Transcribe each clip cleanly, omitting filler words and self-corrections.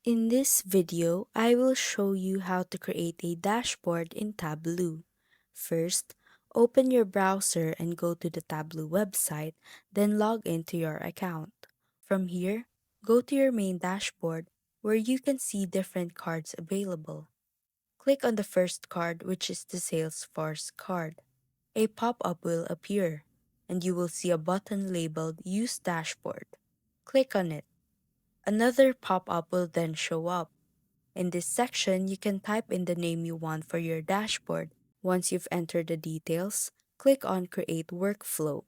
In this video, I will show you how to create a dashboard in Tableau. First, open your browser and go to the Tableau website, then log into your account. From here, go to your main dashboard where you can see different cards available. Click on the first card, which is the Salesforce card. A pop-up will appear, and you will see a button labeled Use Dashboard. Click on it. Another pop-up will then show up. In this section, you can type in the name you want for your dashboard. Once you've entered the details, click on Create Workflow.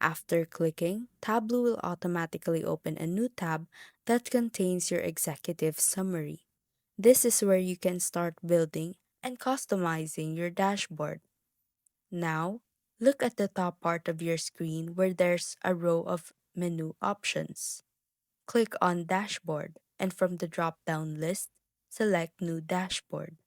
After clicking, Tableau will automatically open a new tab that contains your executive summary. This is where you can start building and customizing your dashboard. Now, look at the top part of your screen where there's a row of menu options. Click on Dashboard, and from the drop-down list, select New Dashboard.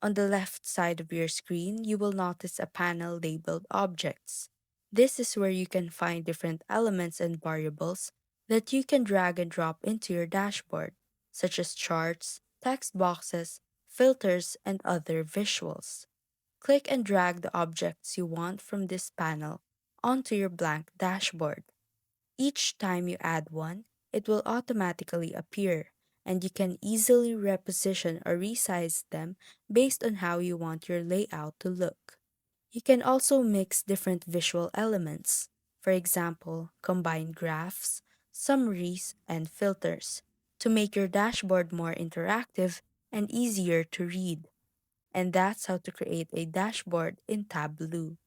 On the left side of your screen, you will notice a panel labeled Objects. This is where you can find different elements and variables that you can drag and drop into your dashboard, such as charts, text boxes, filters, and other visuals. Click and drag the objects you want from this panel onto your blank dashboard. Each time you add one, it will automatically appear, and you can easily reposition or resize them based on how you want your layout to look. You can also mix different visual elements, for example, combine graphs, summaries, and filters to make your dashboard more interactive and easier to read. And that's how to create a dashboard in Tableau.